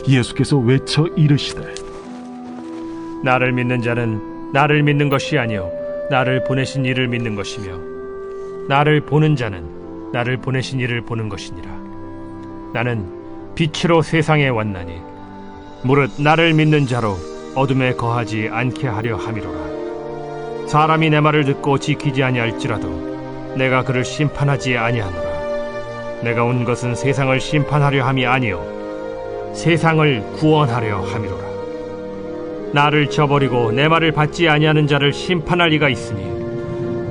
예수께서 외쳐 이르시되 나를 믿는 자는 나를 믿는 것이 아니요 나를 보내신 이를 믿는 것이며 나를 보는 자는 나를 보내신 이를 보는 것이니라. 나는 빛으로 세상에 왔나니 무릇 나를 믿는 자로 어둠에 거하지 않게 하려 함이로라. 사람이 내 말을 듣고 지키지 아니할지라도 내가 그를 심판하지 아니하노라. 내가 온 것은 세상을 심판하려 함이 아니요 세상을 구원하려 함이로라. 나를 저버리고 내 말을 받지 아니하는 자를 심판할 이가 있으니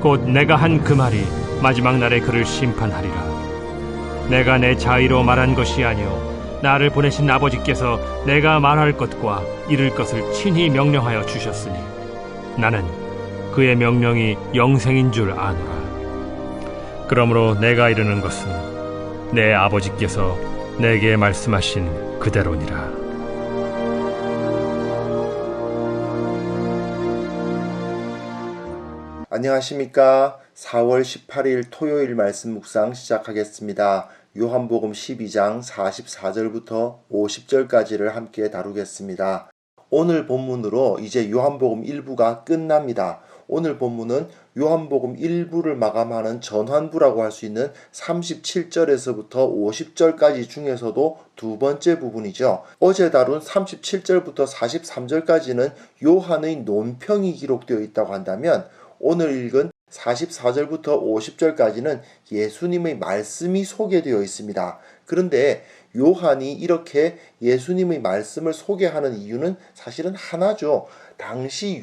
곧 내가 한 그 말이 마지막 날에 그를 심판하리라. 내가 내 자의로 말한 것이 아니요 나를 보내신 아버지께서 내가 말할 것과 이룰 것을 친히 명령하여 주셨으니 나는 그의 명령이 영생인 줄 아노라. 그러므로 내가 이르는 것은 내 아버지께서 내게 말씀하신 그대로니라. 안녕하십니까. 4월 18일 토요일 말씀 묵상 시작하겠습니다. 요한복음 12장 44절부터 50절까지를 함께 다루겠습니다. 오늘 본문으로 이제 요한복음 1부가 끝납니다. 오늘 본문은 요한복음 1부를 마감하는 전환부라고 할 수 있는 37절에서부터 50절까지 중에서도 두 번째 부분이죠. 어제 다룬 37절부터 43절까지는 요한의 논평이 기록되어 있다고 한다면 오늘 읽은 44절부터 50절까지는 예수님의 말씀이 소개되어 있습니다. 그런데 요한이 이렇게 예수님의 말씀을 소개하는 이유는 사실은 하나죠. 당시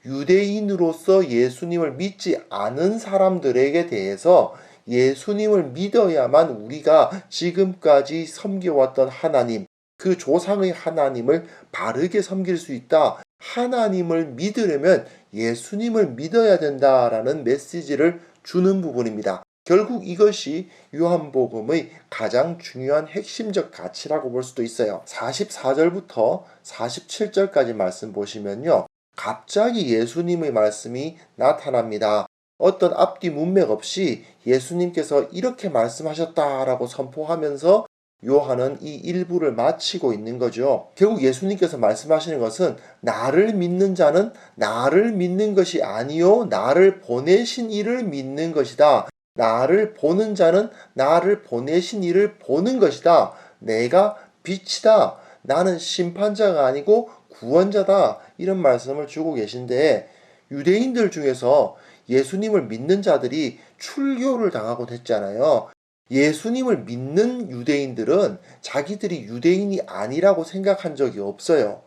유대인으로서 예수님을 믿지 않은 사람들에게 대해서 예수님을 믿어야만 우리가 지금까지 섬겨왔던 하나님, 그 조상의 하나님을 바르게 섬길 수 있다. 하나님을 믿으려면 예수님을 믿어야 된다라는 메시지를 주는 부분입니다. 결국 이것이 요한복음의 가장 중요한 핵심적 가치라고 볼 수도 있어요. 44절부터 47절까지 말씀 보시면요. 갑자기 예수님의 말씀이 나타납니다. 어떤 앞뒤 문맥 없이 예수님께서 이렇게 말씀하셨다라고 선포하면서 요한은 이 일부를 마치고 있는 거죠. 결국 예수님께서 말씀하시는 것은 나를 믿는 자는 나를 믿는 것이 아니요 나를 보내신 이를 믿는 것이다. 나를 보는 자는 나를 보내신 이를 보는 것이다. 내가 빛이다. 나는 심판자가 아니고 구원자다. 이런 말씀을 주고 계신데 유대인들 중에서 예수님을 믿는 자들이 출교를 당하곤 했잖아요. 예수님을 믿는 유대인들은 자기들이 유대인이 아니라고 생각한 적이 없어요.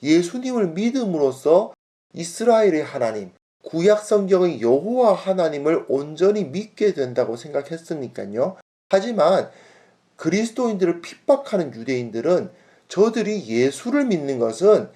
예수님을 믿음으로써 이스라엘의 하나님, 구약 성경의 여호와 하나님을 온전히 믿게 된다고 생각했으니까요. 하지만 그리스도인들을 핍박하는 유대인들은 저들이 예수를 믿는 것은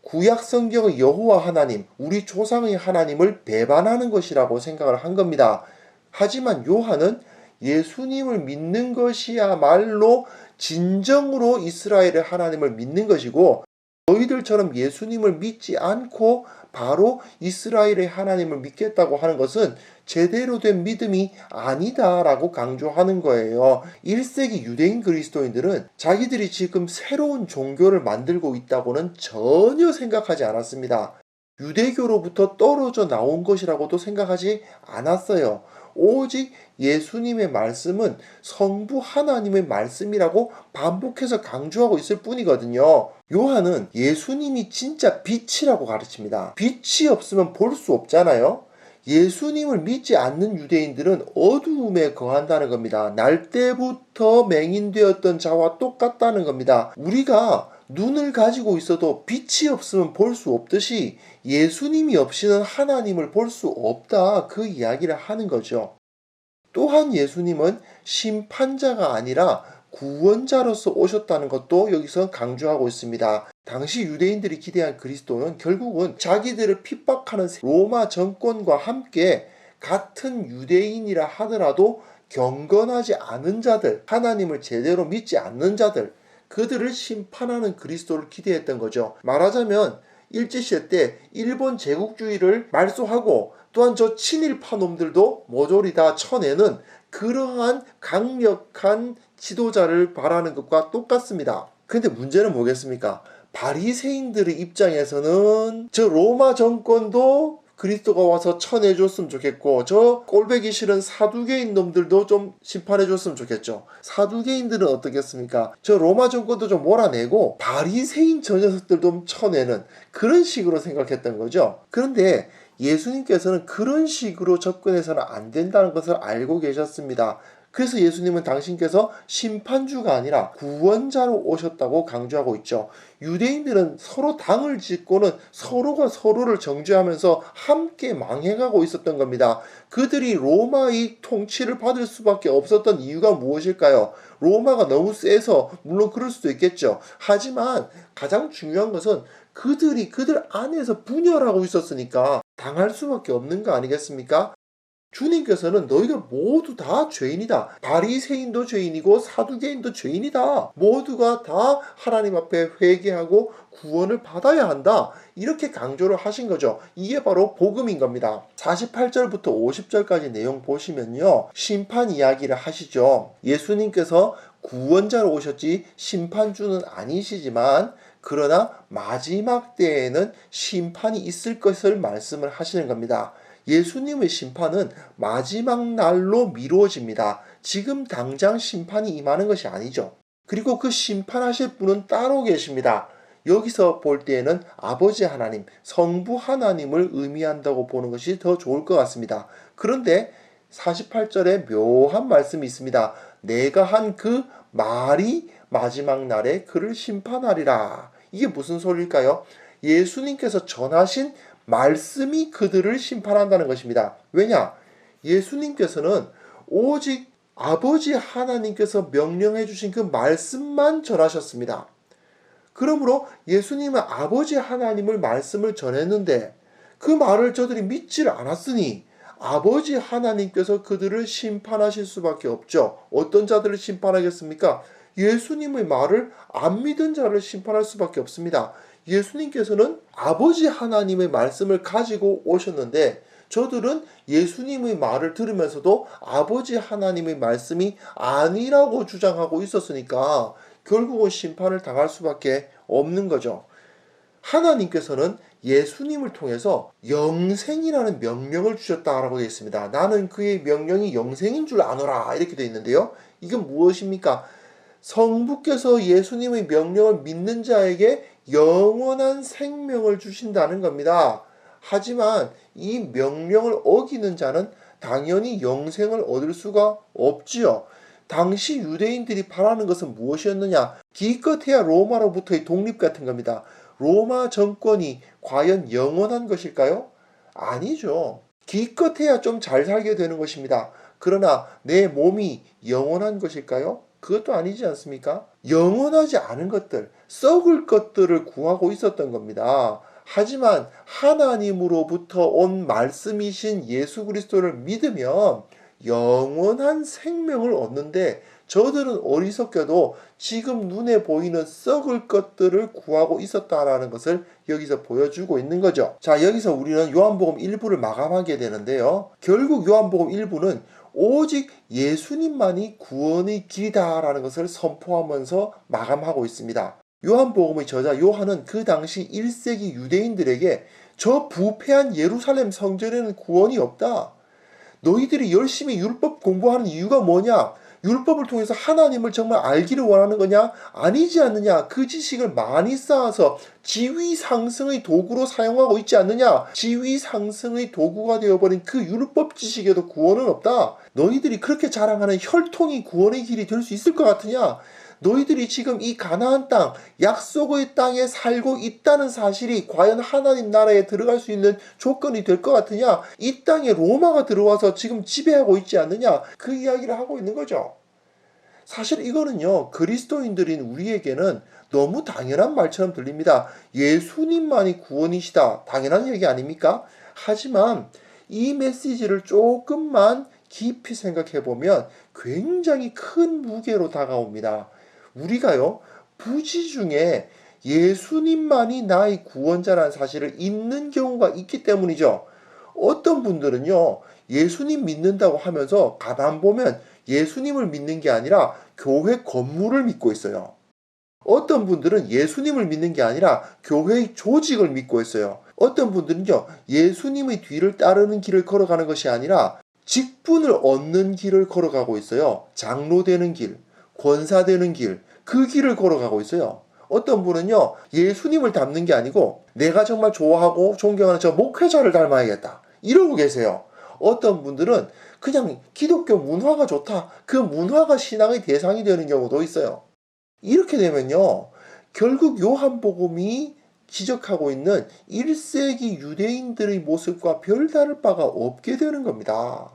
구약 성경의 여호와 하나님, 우리 조상의 하나님을 배반하는 것이라고 생각을 한 겁니다. 하지만 요한은 예수님을 믿는 것이야말로 진정으로 이스라엘의 하나님을 믿는 것이고 너희들처럼 예수님을 믿지 않고 바로 이스라엘의 하나님을 믿겠다고 하는 것은 제대로 된 믿음이 아니다라고 강조하는 거예요. 1세기 유대인 그리스도인들은 자기들이 지금 새로운 종교를 만들고 있다고는 전혀 생각하지 않았습니다. 유대교로부터 떨어져 나온 것이라고도 생각하지 않았어요. 오직 예수님의 말씀은 성부 하나님의 말씀이라고 반복해서 강조하고 있을 뿐이거든요. 요한은 예수님이 진짜 빛이라고 가르칩니다. 빛이 없으면 볼 수 없잖아요. 예수님을 믿지 않는 유대인들은 어두움에 거한다는 겁니다. 날 때부터 맹인되었던 자와 똑같다는 겁니다. 우리가 눈을 가지고 있어도 빛이 없으면 볼 수 없듯이 예수님이 없이는 하나님을 볼 수 없다. 그 이야기를 하는 거죠. 또한 예수님은 심판자가 아니라 구원자로서 오셨다는 것도 여기서 강조하고 있습니다. 당시 유대인들이 기대한 그리스도는 결국은 자기들을 핍박하는 로마 정권과 함께 같은 유대인이라 하더라도 경건하지 않은 자들, 하나님을 제대로 믿지 않는 자들, 그들을 심판하는 그리스도를 기대했던 거죠. 말하자면 일제시대 때 일본 제국주의를 말소하고 또한 저 친일파 놈들도 모조리 다 쳐내는 그러한 강력한 지도자를 바라는 것과 똑같습니다. 근데 문제는 뭐겠습니까? 바리새인들의 입장에서는 저 로마 정권도 그리스도가 와서 쳐내줬으면 좋겠고, 저 꼴보기 싫은 사두개인 놈들도 좀 심판해줬으면 좋겠죠. 사두개인들은 어떻겠습니까? 저 로마 정권도 좀 몰아내고 바리새인 저 녀석들 좀 쳐내는 그런 식으로 생각했던 거죠. 그런데 예수님께서는 그런 식으로 접근해서는 안 된다는 것을 알고 계셨습니다. 그래서 예수님은 당신께서 심판주가 아니라 구원자로 오셨다고 강조하고 있죠. 유대인들은 서로 당을 짓고는 서로가 서로를 정죄하면서 함께 망해가고 있었던 겁니다. 그들이 로마의 통치를 받을 수밖에 없었던 이유가 무엇일까요? 로마가 너무 세서 물론 그럴 수도 있겠죠. 하지만 가장 중요한 것은 그들이 그들 안에서 분열하고 있었으니까 당할 수밖에 없는 거 아니겠습니까? 주님께서는 너희가 모두 다 죄인이다. 바리새인도 죄인이고 사두개인도 죄인이다. 모두가 다 하나님 앞에 회개하고 구원을 받아야 한다. 이렇게 강조를 하신 거죠. 이게 바로 복음인 겁니다. 48절부터 50절까지 내용 보시면요. 심판 이야기를 하시죠. 예수님께서 구원자로 오셨지 심판주는 아니시지만 그러나 마지막 때에는 심판이 있을 것을 말씀을 하시는 겁니다. 예수님의 심판은 마지막 날로 미루어집니다. 지금 당장 심판이 임하는 것이 아니죠. 그리고 그 심판하실 분은 따로 계십니다. 여기서 볼 때에는 아버지 하나님, 성부 하나님을 의미한다고 보는 것이 더 좋을 것 같습니다. 그런데 48절에 묘한 말씀이 있습니다. 내가 한 그 말이 마지막 날에 그를 심판하리라. 이게 무슨 소리일까요? 예수님께서 전하신 말씀이 그들을 심판한다는 것입니다. 왜냐? 예수님께서는 오직 아버지 하나님께서 명령해 주신 그 말씀만 전하셨습니다. 그러므로 예수님은 아버지 하나님을 말씀을 전했는데 그 말을 저들이 믿질 않았으니 아버지 하나님께서 그들을 심판하실 수밖에 없죠. 어떤 자들을 심판하겠습니까? 예수님의 말을 안 믿은 자를 심판할 수밖에 없습니다. 예수님께서는 아버지 하나님의 말씀을 가지고 오셨는데 저들은 예수님의 말을 들으면서도 아버지 하나님의 말씀이 아니라고 주장하고 있었으니까 결국은 심판을 당할 수밖에 없는 거죠. 하나님께서는 예수님을 통해서 영생이라는 명령을 주셨다라고 되어 있습니다. 나는 그의 명령이 영생인 줄 아노라 이렇게 되어 있는데요. 이건 무엇입니까? 성부께서 예수님의 명령을 믿는 자에게 영원한 생명을 주신다는 겁니다. 하지만 이 명령을 어기는 자는 당연히 영생을 얻을 수가 없지요. 당시 유대인들이 바라는 것은 무엇이었느냐? 기껏해야 로마로부터의 독립 같은 겁니다. 로마 정권이 과연 영원한 것일까요? 아니죠. 기껏해야 좀 잘 살게 되는 것입니다. 그러나 내 몸이 영원한 것일까요? 그것도 아니지 않습니까? 영원하지 않은 것들, 썩을 것들을 구하고 있었던 겁니다. 하지만 하나님으로부터 온 말씀이신 예수 그리스도를 믿으면 영원한 생명을 얻는데 저들은 어리석게도 지금 눈에 보이는 썩을 것들을 구하고 있었다라는 것을 여기서 보여주고 있는 거죠. 자, 여기서 우리는 요한복음 1부를 마감하게 되는데요. 결국 요한복음 1부는 오직 예수님만이 구원의 길이다라는 것을 선포하면서 마감하고 있습니다. 요한복음의 저자 요한은 그 당시 1세기 유대인들에게 저 부패한 예루살렘 성전에는 구원이 없다. 너희들이 열심히 율법 공부하는 이유가 뭐냐? 율법을 통해서 하나님을 정말 알기를 원하는 거냐? 아니지 않느냐? 그 지식을 많이 쌓아서 지위 상승의 도구로 사용하고 있지 않느냐? 지위 상승의 도구가 되어버린 그 율법 지식에도 구원은 없다. 너희들이 그렇게 자랑하는 혈통이 구원의 길이 될 수 있을 것 같으냐? 너희들이 지금 이 가나안 땅, 약속의 땅에 살고 있다는 사실이 과연 하나님 나라에 들어갈 수 있는 조건이 될 것 같으냐? 이 땅에 로마가 들어와서 지금 지배하고 있지 않느냐? 그 이야기를 하고 있는 거죠. 사실 이거는요, 그리스도인들인 우리에게는 너무 당연한 말처럼 들립니다. 예수님만이 구원이시다. 당연한 얘기 아닙니까? 하지만 이 메시지를 조금만 깊이 생각해 보면 굉장히 큰 무게로 다가옵니다. 우리가요, 부지 중에 예수님만이 나의 구원자라는 사실을 잊는 경우가 있기 때문이죠. 어떤 분들은요, 예수님 믿는다고 하면서 가만 보면 예수님을 믿는 게 아니라 교회 건물을 믿고 있어요. 어떤 분들은 예수님을 믿는 게 아니라 교회의 조직을 믿고 있어요. 어떤 분들은요, 예수님의 뒤를 따르는 길을 걸어가는 것이 아니라 직분을 얻는 길을 걸어가고 있어요. 장로 되는 길, 권사 되는 길, 그 길을 걸어가고 있어요. 어떤 분은요, 예수님을 닮는 게 아니고 내가 정말 좋아하고 존경하는 저 목회자를 닮아야겠다, 이러고 계세요. 어떤 분들은 그냥 기독교 문화가 좋다, 그 문화가 신앙의 대상이 되는 경우도 있어요. 이렇게 되면요, 결국 요한복음이 지적하고 있는 1세기 유대인들의 모습과 별다를 바가 없게 되는 겁니다.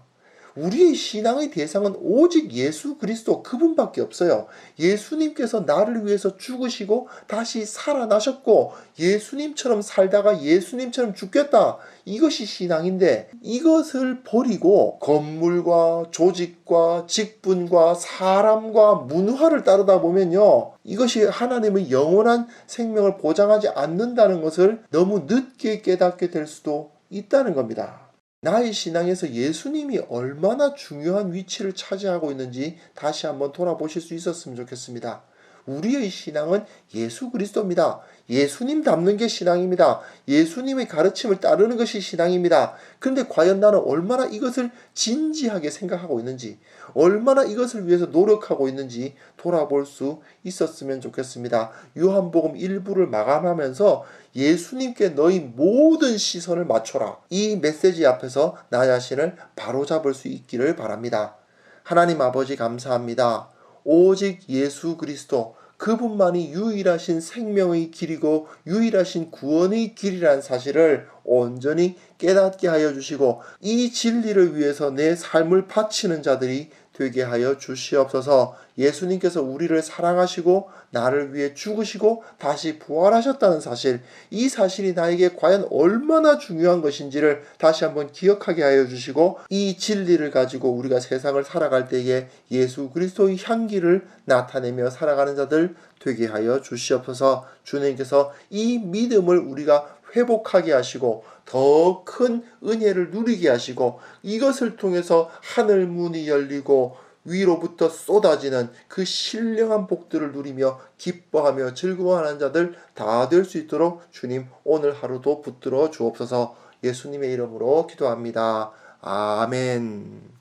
우리의 신앙의 대상은 오직 예수 그리스도 그분밖에 없어요. 예수님께서 나를 위해서 죽으시고 다시 살아나셨고 예수님처럼 살다가 예수님처럼 죽겠다, 이것이 신앙인데, 이것을 버리고 건물과 조직과 직분과 사람과 문화를 따르다 보면요, 이것이 하나님의 영원한 생명을 보장하지 않는다는 것을 너무 늦게 깨닫게 될 수도 있다는 겁니다. 나의 신앙에서 예수님이 얼마나 중요한 위치를 차지하고 있는지 다시 한번 돌아보실 수 있었으면 좋겠습니다. 우리의 신앙은 예수 그리스도입니다. 예수님 닮는 게 신앙입니다. 예수님의 가르침을 따르는 것이 신앙입니다. 그런데 과연 나는 얼마나 이것을 진지하게 생각하고 있는지, 얼마나 이것을 위해서 노력하고 있는지 돌아볼 수 있었으면 좋겠습니다. 요한복음 1부를 마감하면서 예수님께 너희 모든 시선을 맞춰라, 이 메시지 앞에서 나 자신을 바로잡을 수 있기를 바랍니다. 하나님 아버지, 감사합니다. 오직 예수 그리스도 그분만이 유일하신 생명의 길이고 유일하신 구원의 길이라는 사실을 온전히 깨닫게 하여 주시고 이 진리를 위해서 내 삶을 바치는 자들이 되게 하여 주시옵소서. 예수님께서 우리를 사랑하시고 나를 위해 죽으시고 다시 부활하셨다는 사실, 이 사실이 나에게 과연 얼마나 중요한 것인지를 다시 한번 기억하게 하여 주시고, 이 진리를 가지고 우리가 세상을 살아갈 때에 예수 그리스도의 향기를 나타내며 살아가는 자들 되게 하여 주시옵소서. 주님께서 이 믿음을 우리가 회복하게 하시고 더 큰 은혜를 누리게 하시고 이것을 통해서 하늘 문이 열리고 위로부터 쏟아지는 그 신령한 복들을 누리며 기뻐하며 즐거워하는 자들 다 될 수 있도록 주님 오늘 하루도 붙들어 주옵소서. 예수님의 이름으로 기도합니다. 아멘.